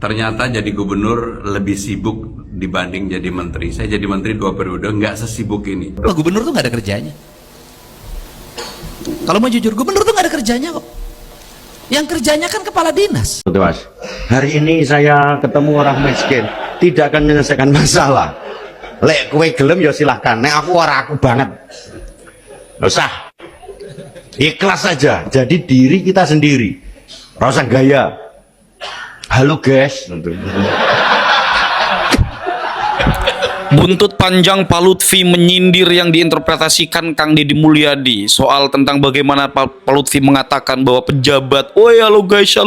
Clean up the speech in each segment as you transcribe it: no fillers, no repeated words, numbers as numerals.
Ternyata jadi gubernur lebih sibuk dibanding jadi menteri. Saya jadi menteri 2 periode, nggak sesibuk ini. Gubernur tuh nggak ada kerjanya. Kalau mau jujur, gubernur tuh nggak ada kerjanya kok. Yang kerjanya kan kepala dinas. Mas, hari ini saya ketemu orang miskin, tidak akan menyelesaikan masalah. Lek kue gelem ya silahkan. Nek aku aku banget. Nggak usah. Ikhlas saja. Jadi diri kita sendiri. Rasa gaya. Halo guys. Buntut panjang Pak Lutfi menyindir yang diinterpretasikan Kang Deddy Mulyadi soal tentang bagaimana Pak Lutfi mengatakan bahwa pejabat, oh ya halo guys,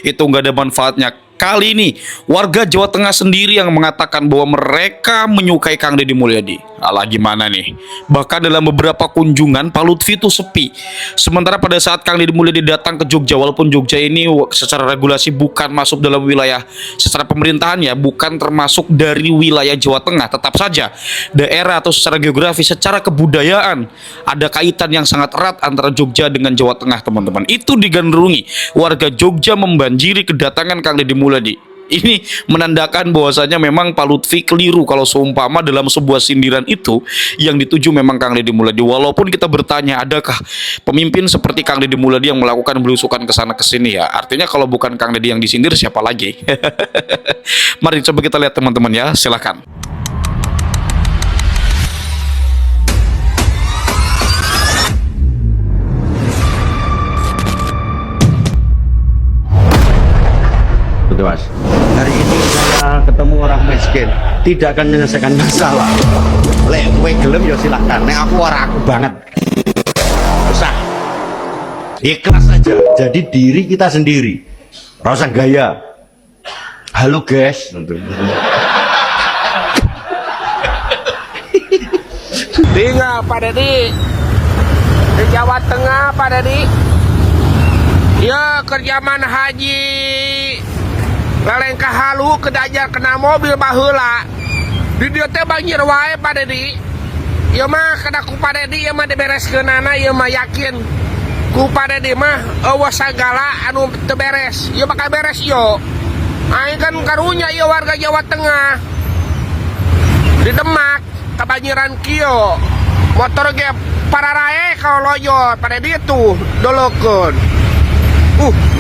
itu nggak ada manfaatnya. Kali ini warga Jawa Tengah sendiri yang mengatakan bahwa mereka menyukai Kang Deddy Mulyadi. Alah gimana nih? Bahkan dalam beberapa kunjungan Pak Lutfi itu sepi. Sementara pada saat Kang Deddy Mulyadi datang ke Jogja, walaupun Jogja ini secara regulasi bukan masuk dalam wilayah secara pemerintahannya, bukan termasuk dari wilayah Jawa Tengah, tetap saja daerah atau secara geografi, secara kebudayaan ada kaitan yang sangat erat antara Jogja dengan Jawa Tengah, teman-teman. Itu digandrungi warga Jogja membanjiri kedatangan Kang Deddy Mulyadi. Ini menandakan bahwasanya memang Pak Lutfi keliru kalau seumpama dalam sebuah sindiran itu yang dituju memang Kang Deddy Mulyadi. Walaupun kita bertanya, adakah pemimpin seperti Kang Deddy Mulyadi yang melakukan belusukan ke sana ke sini ya? Artinya kalau bukan Kang Deddy yang disindir, siapa lagi? Mari coba kita lihat teman-teman ya, silakan. Mas, hari ini saya ketemu orang miskin, tidak akan menyelesaikan masalah. Lek kue gelem ya silahkan. Nek aku banget. Usah. Ikhlas saja. Jadi diri kita sendiri. Rasa gaya. Halo guys. Tinggal Pak Deddy di Jawa Tengah, Pak Deddy. Ya kerjaman haji lalengkah halu kedajar kena mobil baheula. Di dieu teh banjir wae Pak Deddy. Ieu mah kada ku Pak Deddy ieu mah dibereskeunana ieu mah yakin. Ku Pak Deddy mah eueuh sagala anu teu beres. Ieu bakal beres yo. Aing kan karunya ieu warga Jawa Tengah. Di Demak kebanjiran kieu. Motor ge pararae kalau loyot Pak Deddy tuh dolokeun.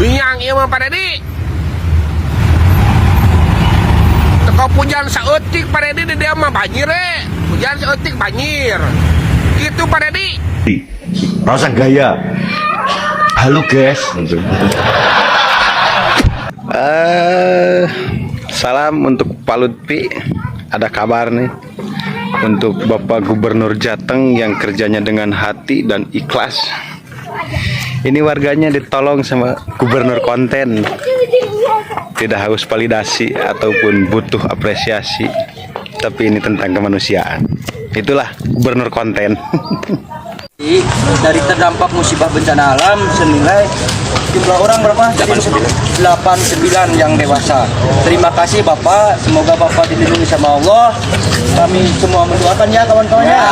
Binyang ieu mah Pak Deddy. Kau pujan saeutik Pak Deddy di dia mah banjir pujan saeutik banjir gitu Pak Deddy. Rasa gaya. Halo guys. Salam untuk Pak Lutfi. Ada kabar nih untuk Bapak Gubernur Jateng yang kerjanya dengan hati dan ikhlas. Ini warganya ditolong sama gubernur konten, tidak haus validasi ataupun butuh apresiasi, tapi ini tentang kemanusiaan. Itulah gubernur konten. Dari terdampak musibah bencana alam senilai jumlah orang berapa? 89 yang dewasa. Terima kasih Bapak, semoga Bapak dilindungi sama Allah. Kami semua mendoakan ya kawan-kawannya.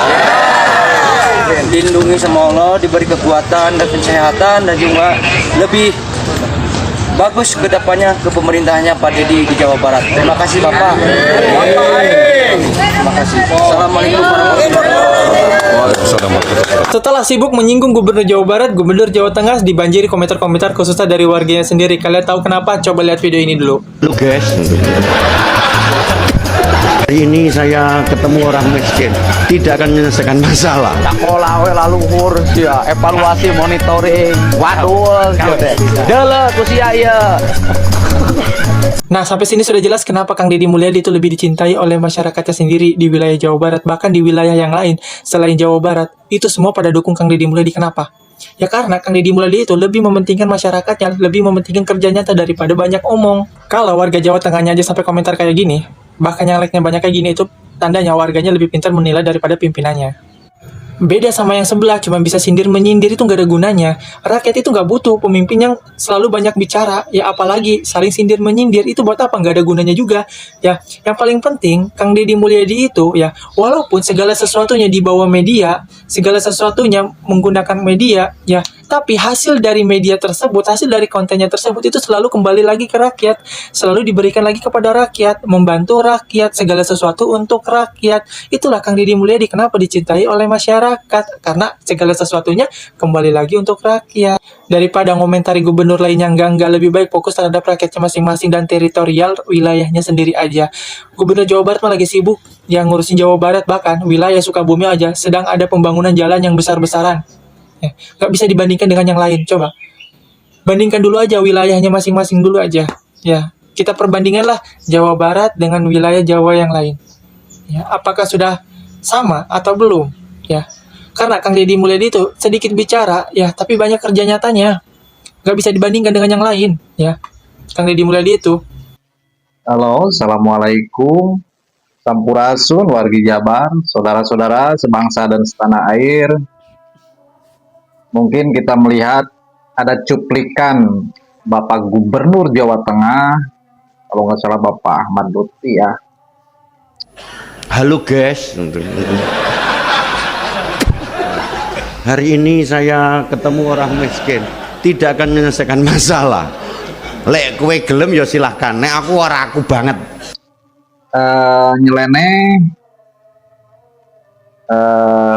Dilindungi sama Allah, diberi kekuatan dan kesehatan dan juga lebih bagus ke depannya ke pemerintahannya Pak Deddy di Jawa Barat. Terima kasih Bapak. Terima kasih. Assalamualaikum warahmatullahi wabarakatuh. Setelah sibuk menyinggung Gubernur Jawa Barat, Gubernur Jawa Tengah dibanjiri komentar-komentar khususnya dari warganya sendiri. Kalian tahu kenapa? Coba lihat video ini dulu. Halo guys. Hari ini saya ketemu orang miskin, tidak akan menyelesaikan masalah. Sekolah lalu luhur ya, evaluasi monitoring. Waduh, dele kusia ya. Nah, sampai sini sudah jelas kenapa Kang Deddy Mulyadi itu lebih dicintai oleh masyarakatnya sendiri di wilayah Jawa Barat, bahkan di wilayah yang lain selain Jawa Barat. Itu semua pada dukung Kang Deddy Mulyadi. Kenapa? Ya karena Kang Deddy Mulyadi itu lebih mementingkan masyarakatnya, lebih mementingkan kerja nyata daripada banyak omong. Kalau warga Jawa Tengahnya aja sampai komentar kayak gini, bahkan yang like-nya banyak kayak gini, itu tandanya warganya lebih pintar menilai daripada pimpinannya. Beda sama yang sebelah, cuma bisa sindir-menyindir itu nggak ada gunanya. Rakyat itu nggak butuh pemimpin yang selalu banyak bicara, ya apalagi saling sindir-menyindir, itu buat apa? Nggak ada gunanya juga. Ya, yang paling penting, Kang Deddy Mulyadi itu, ya, walaupun segala sesuatunya dibawa media, segala sesuatunya menggunakan media, ya, Tapi hasil dari media tersebut, hasil dari kontennya tersebut itu selalu kembali lagi ke rakyat, selalu diberikan lagi kepada rakyat, membantu rakyat, segala sesuatu untuk rakyat. Itulah Kang Deddy Mulyadi kenapa dicintai oleh masyarakat, karena segala sesuatunya kembali lagi untuk rakyat. Daripada ngomentari gubernur lainnya enggak lebih baik fokus terhadap rakyatnya masing-masing dan teritorial wilayahnya sendiri aja. Gubernur Jawa Barat mah lagi sibuk yang ngurusin Jawa Barat, bahkan wilayah Sukabumi aja sedang ada pembangunan jalan yang besar-besaran. Ya, nggak bisa dibandingkan dengan yang lain. Coba bandingkan dulu aja wilayahnya masing-masing dulu aja. Ya, kita perbandinganlah Jawa Barat dengan wilayah Jawa yang lain. Ya, apakah sudah sama atau belum? Ya, karena Kang Deddy Mulyadi itu sedikit bicara, ya, tapi banyak kerja nyatanya. Nggak bisa dibandingkan dengan yang lain. Ya, Kang Deddy Mulyadi itu. Halo, Assalamualaikum. Sampurasun, wargi Jabar, saudara-saudara sebangsa dan setanah air. Mungkin kita melihat ada cuplikan Bapak Gubernur Jawa Tengah, kalau nggak salah Bapak Ahmad Lutfi ya. Halo guys, hari ini saya ketemu orang miskin, tidak akan menyelesaikan masalah. Lek kue gelem ya silahkan, nek aku banget. Nyeleneh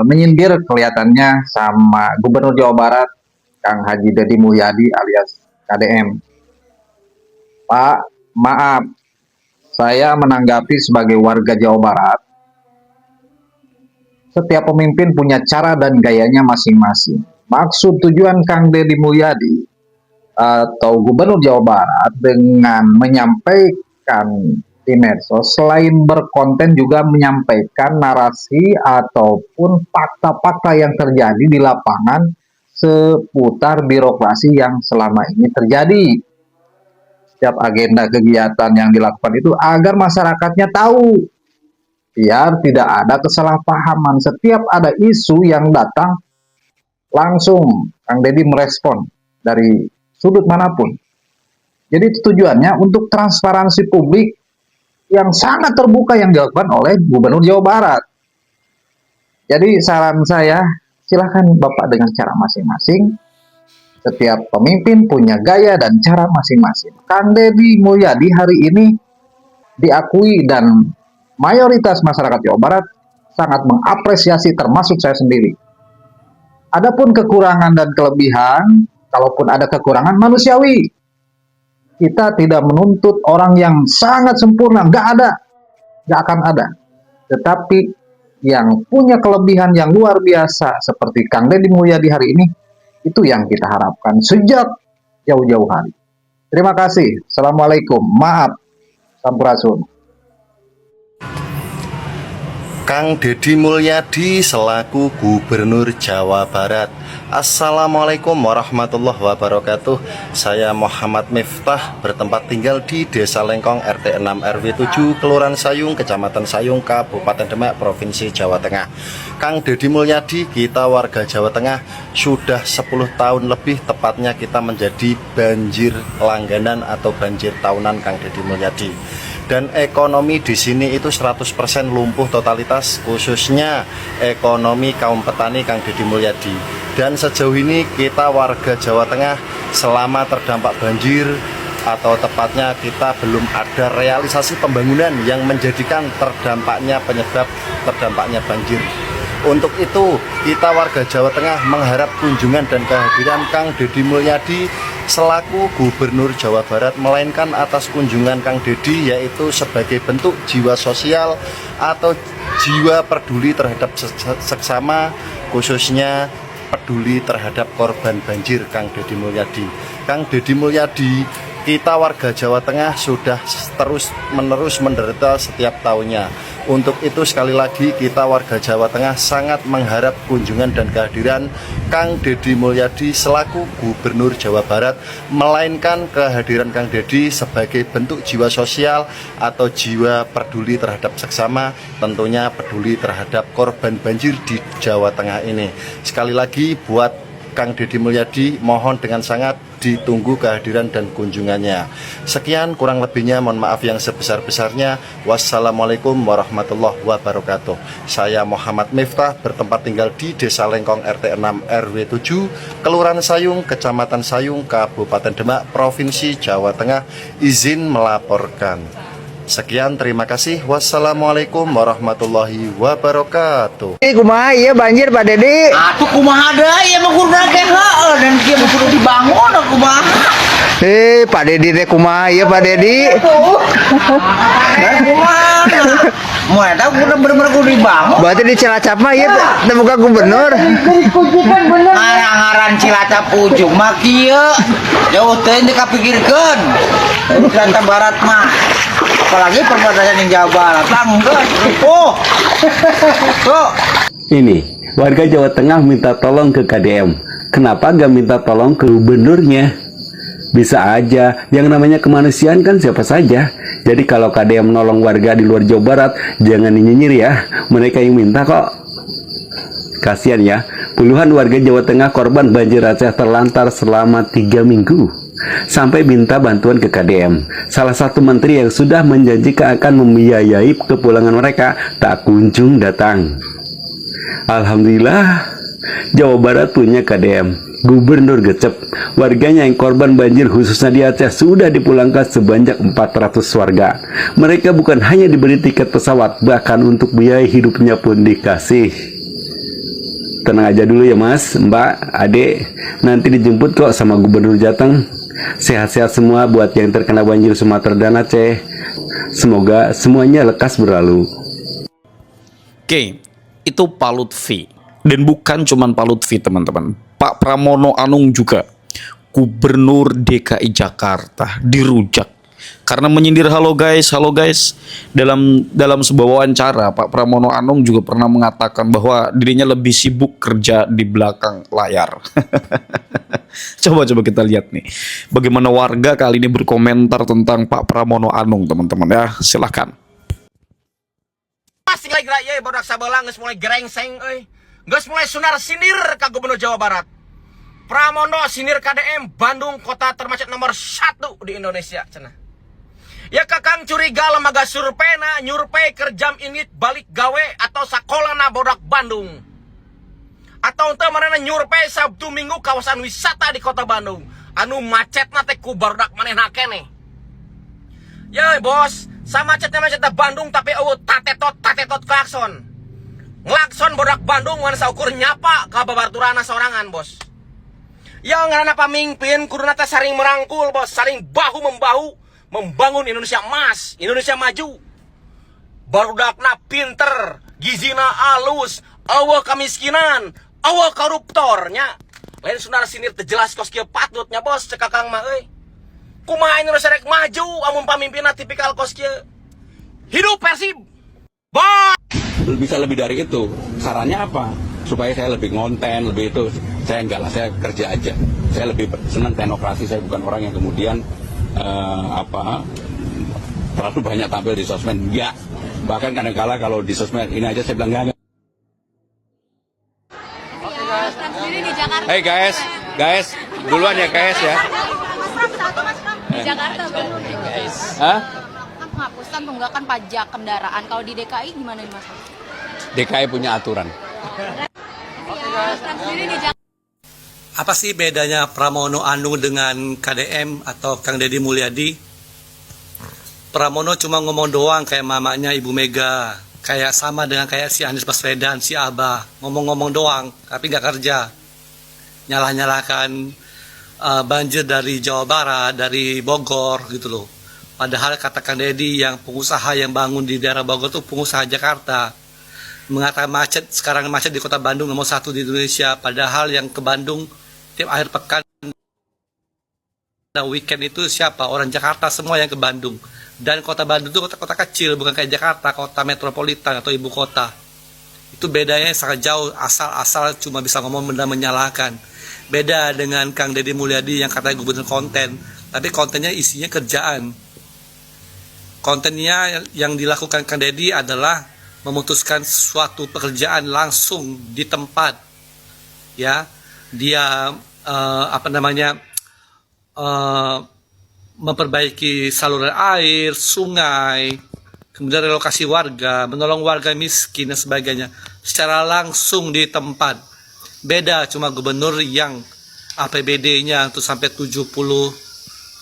menyindir kelihatannya sama Gubernur Jawa Barat Kang Haji Deddy Mulyadi alias KDM. Pak, maaf, saya menanggapi sebagai warga Jawa Barat. Setiap pemimpin punya cara dan gayanya masing-masing. Maksud tujuan Kang Deddy Mulyadi atau Gubernur Jawa Barat dengan menyampaikan di medsos, selain berkonten juga menyampaikan narasi ataupun fakta-fakta yang terjadi di lapangan seputar birokrasi yang selama ini terjadi. Setiap agenda kegiatan yang dilakukan itu agar masyarakatnya tahu, biar tidak ada kesalahpahaman. Setiap ada isu yang datang, langsung Kang Deddy merespon dari sudut manapun. Jadi tujuannya untuk transparansi publik yang sangat terbuka yang dilakukan oleh Gubernur Jawa Barat. Jadi saran saya, silahkan Bapak dengan cara masing-masing. Setiap pemimpin punya gaya dan cara masing-masing. Kang Deddy Mulyadi hari ini diakui dan mayoritas masyarakat Jawa Barat sangat mengapresiasi, termasuk saya sendiri. Adapun kekurangan dan kelebihan, kalaupun ada kekurangan manusiawi. Kita tidak menuntut orang yang sangat sempurna, nggak ada, nggak akan ada. Tetapi yang punya kelebihan yang luar biasa seperti Kang Deddy Mulyadi hari ini, itu yang kita harapkan sejak jauh-jauh hari. Terima kasih. Assalamualaikum. Maaf. Sampurasun. Kang Deddy Mulyadi selaku Gubernur Jawa Barat. Assalamualaikum warahmatullahi wabarakatuh. Saya Muhammad Miftah, bertempat tinggal di Desa Lengkong RT 6 RW 7 Kelurahan Sayung, Kecamatan Sayung, Kabupaten Demak, Provinsi Jawa Tengah. Kang Deddy Mulyadi, kita warga Jawa Tengah sudah 10 tahun lebih tepatnya kita menjadi banjir langganan atau banjir tahunan Kang Deddy Mulyadi. Dan ekonomi di sini itu 100% lumpuh totalitas, khususnya ekonomi kaum petani Kang Deddy Mulyadi. Dan sejauh ini kita warga Jawa Tengah selama terdampak banjir, atau tepatnya kita belum ada realisasi pembangunan yang menjadikan terdampaknya penyebab terdampaknya banjir. Untuk itu kita warga Jawa Tengah mengharap kunjungan dan kehadiran Kang Deddy Mulyadi selaku Gubernur Jawa Barat, melainkan atas kunjungan Kang Deddy yaitu sebagai bentuk jiwa sosial atau jiwa peduli terhadap sesama, khususnya peduli terhadap korban banjir Kang Deddy Mulyadi. Kang Deddy Mulyadi, kita warga Jawa Tengah sudah terus-menerus menderita setiap tahunnya. Untuk itu sekali lagi kita warga Jawa Tengah sangat mengharap kunjungan dan kehadiran Kang Deddy Mulyadi selaku Gubernur Jawa Barat, melainkan kehadiran Kang Deddy sebagai bentuk jiwa sosial atau jiwa peduli terhadap sesama, tentunya peduli terhadap korban banjir di Jawa Tengah ini. Sekali lagi buat Kang Deddy Mulyadi, mohon dengan sangat ditunggu kehadiran dan kunjungannya. Sekian, kurang lebihnya mohon maaf yang sebesar-besarnya. Wassalamualaikum warahmatullahi wabarakatuh. Saya Muhammad Miftah, bertempat tinggal di Desa Lengkong RT 6 RW 7, Kelurahan Sayung, Kecamatan Sayung, Kabupaten Demak, Provinsi Jawa Tengah. Izin melaporkan. Sekian, terima kasih. Wassalamualaikum warahmatullahi wabarakatuh. Kumaha iya banjir Pak Dedi? Atuh kumaha deui ya mah kudu heeh dan kieu mah kudu dibangun kumaha. Pak Dedi teh kumaha ieu Pak Dedi? Kumaha? Moal eta bener-bener kudu dibangun. Berarti di Cilacap mah ieu teu buka gubernur. Ngaran Cilacap ujung mah kieu. Jauh teh dikapikirkeun. Cilacap Barat mah apalagi perbatasan yang Jawa Barat enggak. Ini, warga Jawa Tengah minta tolong ke KDM. Kenapa gak minta tolong ke gubernurnya? Bisa aja, yang namanya kemanusiaan kan siapa saja. Jadi kalau KDM nolong warga di luar Jawa Barat, jangan nyinyir ya. Mereka yang minta kok. Kasian ya, puluhan warga Jawa Tengah korban banjir Aceh terlantar selama 3 minggu. Sampai minta bantuan ke KDM. Salah satu menteri yang sudah menjanjikan akan membiayai kepulangan mereka tak kunjung datang. Alhamdulillah, Jawa Barat punya KDM, Gubernur Gecep. Warganya yang korban banjir khususnya di Aceh sudah dipulangkan sebanyak 400 warga. Mereka bukan hanya diberi tiket pesawat, bahkan untuk biaya hidupnya pun dikasih. Tenang aja dulu ya Mas, Mbak, Adek, nanti dijemput kok sama Gubernur Jateng. Sehat-sehat semua buat yang terkena banjir Sumatera dan Aceh. Semoga semuanya lekas berlalu. Oke, itu Pak Lutfi. Dan bukan cuman Pak Lutfi teman-teman, Pak Pramono Anung juga, Gubernur DKI Jakarta, dirujak karena menyindir halo guys. Dalam sebuah wawancara, Pak Pramono Anung juga pernah mengatakan bahwa dirinya lebih sibuk kerja di belakang layar. Coba kita lihat nih bagaimana warga kali ini berkomentar tentang Pak Pramono Anung, teman-teman ya. Silahkan. Pasti lagi ya bodak sabeula geus mulai gerengseng euy. Geus mulai sunar sindir ka Gubernur Jawa Barat. Pramono sindir KDM Bandung kota termacet nomor 1 di Indonesia cenah. Ya kakang curiga lembaga survei nyurvei kerjam init balik gawe atau sakolana bodak Bandung. Atau ente marana nyurvei Sabtu Minggu kawasan wisata di kota Bandung. Anu macetna teh ku barudak manehna keneh. Ya bos, macetna Bandung tapi tatetot klakson. Nglakson bodak Bandung ngan saukur nyapa ka babarturana sorangan bos. Ya ngaranna pamimpin kuduna teh saring merangkul bos, saring bahu-membahu membangun Indonesia emas, Indonesia maju. Barudakna pinter, gizina alus, eueuh kamiskinan, eueuh koruptornya. Lain sunar sinir teu jelas kos kieu patutnya bos cek kakang mah euy. Kumaha Indonesia rek maju amun pamimpinna tipikal kos kieu. Hidup Persib. Bos. Bisa lebih dari itu. Sarannya apa? Supaya saya lebih ngonten, lebih itu. Saya enggak lah, saya kerja aja. Saya lebih senang teknokrasi, saya bukan orang yang kemudian terlalu banyak tampil di sosmed. Enggak. Bahkan kadang-kala kalau di sosmed ini aja saya bilang enggak. Hey guys, duluan ya guys ya. Di Jakarta belum guys. Hah? Kan penghapusan tunggakan pajak kendaraan. Kalau di DKI gimana nih Mas? DKI punya aturan. Apa sih bedanya Pramono Anung dengan KDM atau Kang Deddy Mulyadi? Pramono cuma ngomong doang kayak mamanya Ibu Mega, kayak sama dengan kayak si Anies Baswedan, si Abah, ngomong-ngomong doang, tapi nggak kerja. Nyalah-nyalahkan banjir dari Jawa Barat, dari Bogor gitu loh. Padahal kata Kang Deddy yang pengusaha yang bangun di daerah Bogor tuh pengusaha Jakarta. Mengatakan macet, sekarang macet di kota Bandung nomor 1 di Indonesia. Padahal yang ke Bandung tiap akhir pekan dan weekend itu siapa? Orang Jakarta semua yang ke Bandung. Dan kota Bandung itu kota-kota kecil, bukan kayak Jakarta, kota metropolitan atau ibu kota. Itu bedanya sangat jauh, asal-asal cuma bisa ngomong benda menyalahkan. Beda dengan Kang Deddy Mulyadi yang katanya gubernur konten, tapi kontennya isinya kerjaan. Kontennya yang dilakukan Kang Deddy adalah memutuskan suatu pekerjaan langsung di tempat, ya, dia memperbaiki saluran air, sungai, kemudian relokasi warga, menolong warga miskin dan sebagainya secara langsung di tempat. Beda cuma gubernur yang APBD-nya tuh sampai 70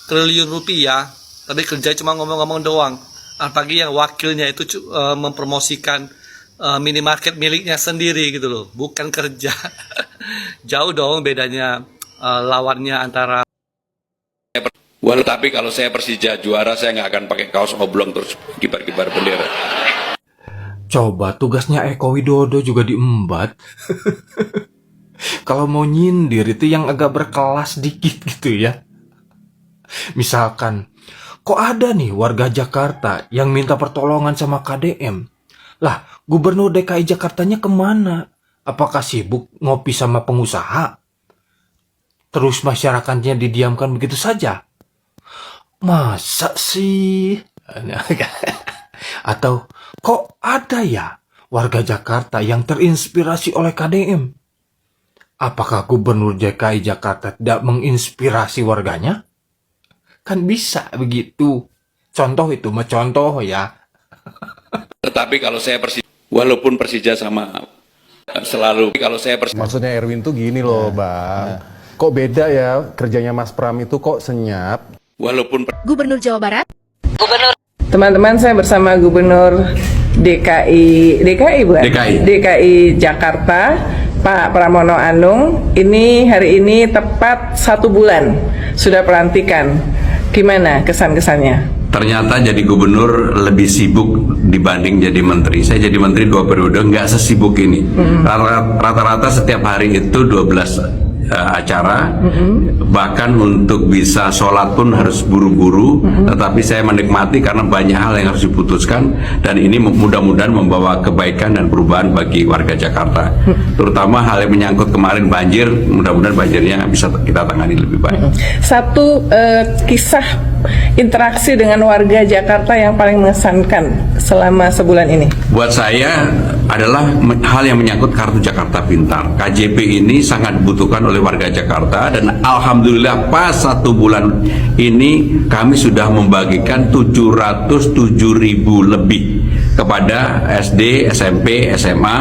triliun rupiah, tapi kerja cuma ngomong-ngomong doang. Apalagi yang wakilnya itu mempromosikan minimarket miliknya sendiri gitu loh, bukan kerja. Jauh dong bedanya lawannya antara. Walau tapi kalau saya Persija juara, saya nggak akan pakai kaos oblong terus kibar-kibar bendera. Coba tugasnya Eko Widodo juga diembat. Kalau mau nyindir itu yang agak berkelas dikit gitu ya. Misalkan, kok ada nih warga Jakarta yang minta pertolongan sama KDM? Lah, Gubernur DKI Jakartanya kemana? Apakah sibuk ngopi sama pengusaha? Terus masyarakatnya didiamkan begitu saja? Masa sih? Atau kok ada ya warga Jakarta yang terinspirasi oleh KDM? Apakah Gubernur DKI Jakarta tidak menginspirasi warganya? Kan bisa begitu. Contoh itu mah contoh ya. Tetapi kalau saya Persija, walaupun Persija sama selalu, kalau saya Persija. Maksudnya Erwin tuh gini loh, Bang. Kok beda ya kerjanya Mas Pram itu kok senyap? Walaupun Gubernur Jawa Barat. Teman-teman, saya bersama Gubernur DKI Jakarta, Pak Pramono Anung. Ini hari ini tepat 1 bulan sudah pelantikan. Gimana kesan-kesannya? Ternyata jadi gubernur lebih sibuk dibanding jadi menteri. Saya jadi menteri 2 periode, nggak sesibuk ini. Rata-rata setiap hari itu 12 acara, bahkan untuk bisa sholat pun harus buru-buru, tetapi saya menikmati karena banyak hal yang harus diputuskan, dan ini mudah-mudahan membawa kebaikan dan perubahan bagi warga Jakarta, terutama hal yang menyangkut kemarin banjir. Mudah-mudahan banjirnya bisa kita tangani lebih baik. Satu kisah interaksi dengan warga Jakarta yang paling mengesankan selama sebulan ini? Buat saya adalah hal yang menyangkut kartu Jakarta Pintar. KJP ini sangat dibutuhkan oleh warga Jakarta, dan alhamdulillah pas 1 bulan ini kami sudah membagikan 707.000 lebih kepada SD, SMP, SMA,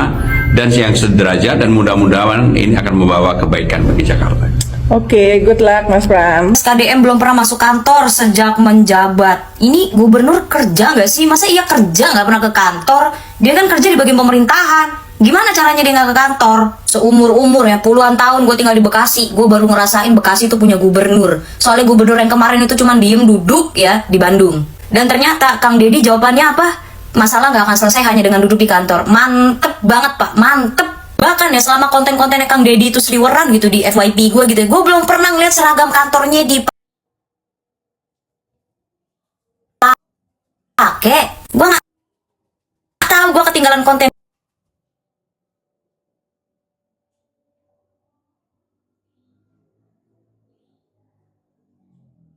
dan yang sederajat, dan mudah-mudahan ini akan membawa kebaikan bagi Jakarta. Oke, good luck Mas Pram. KDM belum pernah masuk kantor sejak menjabat. Ini gubernur kerja nggak sih? Masa iya kerja nggak pernah ke kantor? Dia kan kerja di bagian pemerintahan. Gimana caranya dia nggak ke kantor? Seumur-umur ya, puluhan tahun gue tinggal di Bekasi, gue baru ngerasain Bekasi itu punya gubernur. Soalnya gubernur yang kemarin itu cuma diem duduk ya di Bandung. Dan ternyata Kang Deddy jawabannya apa? Masalah nggak akan selesai hanya dengan duduk di kantor. Mantep banget Pak, mantep. Bahkan ya selama konten-kontennya Kang Deddy itu seliweran gitu di FYP gue gitu ya, gue belum pernah ngeliat seragam kantornya dipakai. Gue nggak tahu, gue ketinggalan konten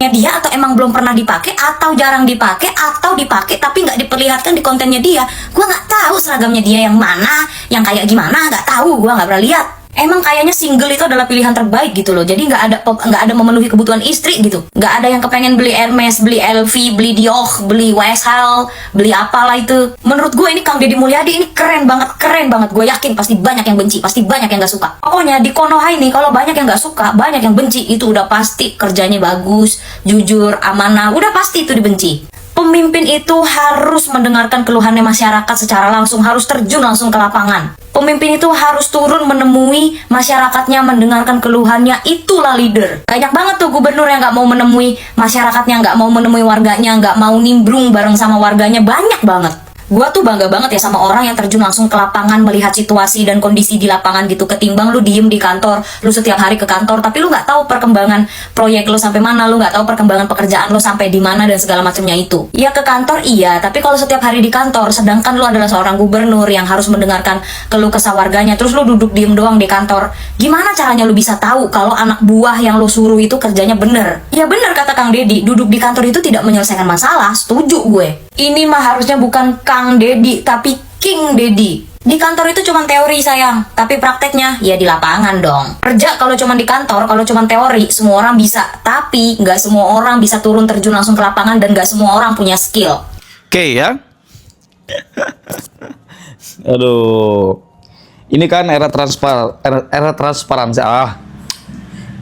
dia, atau emang belum pernah dipakai, atau jarang dipakai, atau dipakai tapi nggak diperlihatkan di kontennya dia. Gue nggak tahu seragamnya dia yang mana, yang kayak gimana, nggak tahu, gue nggak pernah lihat. Emang kayaknya single itu adalah pilihan terbaik gitu loh. Jadi nggak ada memenuhi kebutuhan istri gitu. Nggak ada yang kepengen beli Hermes, beli LV, beli Dior, beli YSL, beli apalah itu. Menurut gue ini Kang Deddy Mulyadi ini keren banget, keren banget. Gue yakin pasti banyak yang benci, pasti banyak yang nggak suka. Pokoknya di Konoha ini kalau banyak yang nggak suka, banyak yang benci, itu udah pasti kerjanya bagus, jujur, amanah, udah pasti itu dibenci. Pemimpin itu harus mendengarkan keluhannya masyarakat secara langsung, harus terjun langsung ke lapangan. Pemimpin itu harus turun menemui masyarakatnya, mendengarkan keluhannya, itulah leader. Banyak banget tuh gubernur yang nggak mau menemui masyarakatnya, nggak mau menemui warganya, nggak mau nimbrung bareng sama warganya, banyak banget. Gua tuh bangga banget ya sama orang yang terjun langsung ke lapangan, melihat situasi dan kondisi di lapangan gitu, ketimbang lu diem di kantor, lu setiap hari ke kantor tapi lu nggak tahu perkembangan proyek lu sampai mana, lu nggak tahu perkembangan pekerjaan lu sampai di mana dan segala macamnya itu. Ya ke kantor iya, tapi kalau setiap hari di kantor, sedangkan lu adalah seorang gubernur yang harus mendengarkan keluh kesah warganya, terus lu duduk diem doang di kantor, gimana caranya lu bisa tahu kalau anak buah yang lu suruh itu kerjanya bener? Ya bener kata Kang Deddy, duduk di kantor itu tidak menyelesaikan masalah, setuju gue. Ini mah harusnya bukan Kang Deddy, tapi King Deddy. Di kantor itu cuma teori sayang, tapi prakteknya ya di lapangan dong. Kerja kalau cuma di kantor, kalau cuma teori, semua orang bisa. Tapi nggak semua orang bisa turun terjun langsung ke lapangan dan nggak semua orang punya skill. Oke ya. Aduh. Ini kan era transparansi.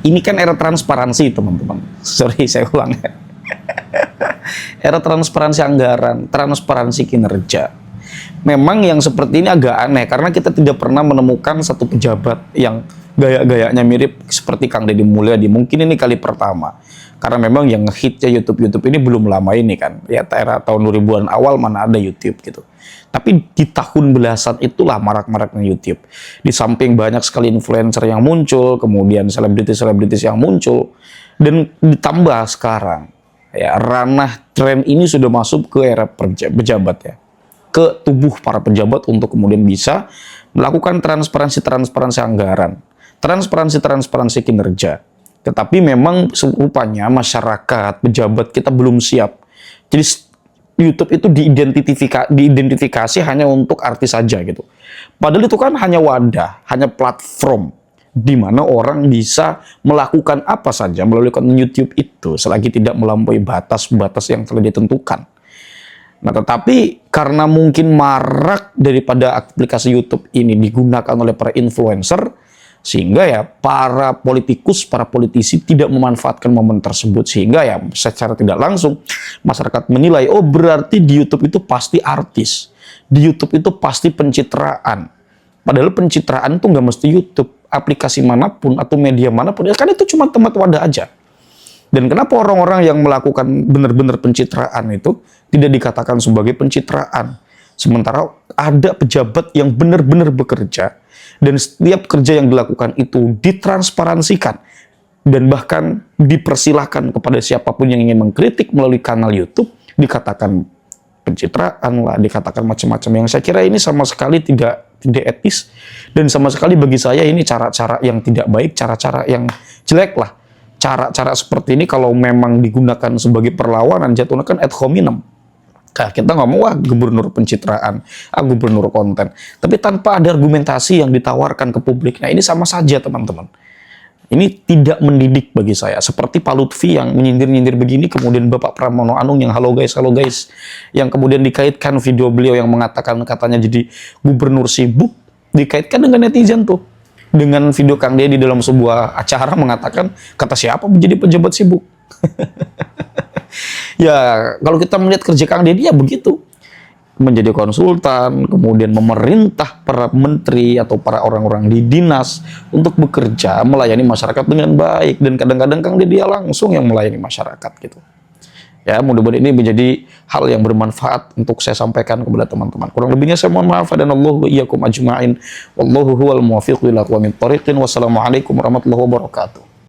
Ini kan era transparansi, teman-teman. Sorry, saya ulang ya. Era transparansi anggaran, transparansi kinerja. Memang yang seperti ini agak aneh karena kita tidak pernah menemukan satu pejabat yang gaya-gayanya mirip seperti Kang Deddy Mulyadi. Mungkin ini kali pertama. Karena memang yang ngehitnya YouTube ini belum lama ini kan. Ya era tahun 2000-an awal mana ada YouTube gitu. Tapi di tahun belasan itulah marak-maraknya YouTube. Di samping banyak sekali influencer yang muncul, kemudian selebritis-selebritis yang muncul, dan ditambah sekarang ya ranah tren ini sudah masuk ke era pejabat ya, ke tubuh para pejabat untuk kemudian bisa melakukan transparansi anggaran, transparansi kinerja. Tetapi memang rupanya masyarakat, pejabat kita belum siap. Jadi YouTube itu diidentifikasi hanya untuk artis saja gitu. Padahal itu kan hanya wadah, hanya platform di mana orang bisa melakukan apa saja melalui konten YouTube itu selagi tidak melampaui batas-batas yang telah ditentukan. Nah, tetapi karena mungkin marak daripada aplikasi YouTube ini digunakan oleh para influencer, sehingga ya para politikus, para politisi tidak memanfaatkan momen tersebut, sehingga ya secara tidak langsung masyarakat menilai, oh berarti di YouTube itu pasti artis, di YouTube itu pasti pencitraan. Padahal pencitraan itu nggak mesti YouTube, aplikasi manapun atau media manapun, ya kan itu cuma tempat wadah aja. Dan kenapa orang-orang yang melakukan benar-benar pencitraan itu tidak dikatakan sebagai pencitraan? Sementara ada pejabat yang benar-benar bekerja dan setiap kerja yang dilakukan itu ditransparansikan dan bahkan dipersilahkan kepada siapapun yang ingin mengkritik melalui kanal YouTube, dikatakan pencitraan lah, dikatakan macam-macam, yang saya kira ini sama sekali tidak etis dan sama sekali bagi saya ini cara-cara yang tidak baik, cara-cara yang jelek lah. Cara-cara seperti ini kalau memang digunakan sebagai perlawanan jatuhnya kan ad hominem. Nah, kita ngomong wah gubernur pencitraan, gubernur konten, tapi tanpa ada argumentasi yang ditawarkan ke publik. Nah, ini sama saja teman-teman. Ini tidak mendidik bagi saya. Seperti Pak Lutfi yang menyindir-nyindir begini, kemudian Bapak Pramono Anung yang halo guys, yang kemudian dikaitkan video beliau yang mengatakan katanya jadi gubernur sibuk, dikaitkan dengan netizen tuh. Dengan video Kang Deddy dalam sebuah acara mengatakan, kata siapa menjadi pejabat sibuk? Ya, kalau kita melihat kerja Kang Deddy ya begitu. Menjadi konsultan, kemudian memerintah para menteri atau para orang-orang di dinas untuk bekerja, melayani masyarakat dengan baik. Dan kadang-kadang Kang Deddy langsung yang melayani masyarakat gitu. Ya, mudah-mudahan ini menjadi hal yang bermanfaat untuk saya sampaikan kepada teman-teman. Kurang lebihnya saya mohon maaf dan Allahu iyyakum ajma'in. Wallahu huwal muwaffiq ila aqwamit thoriqin. Wassalamualaikum warahmatullahi wabarakatuh.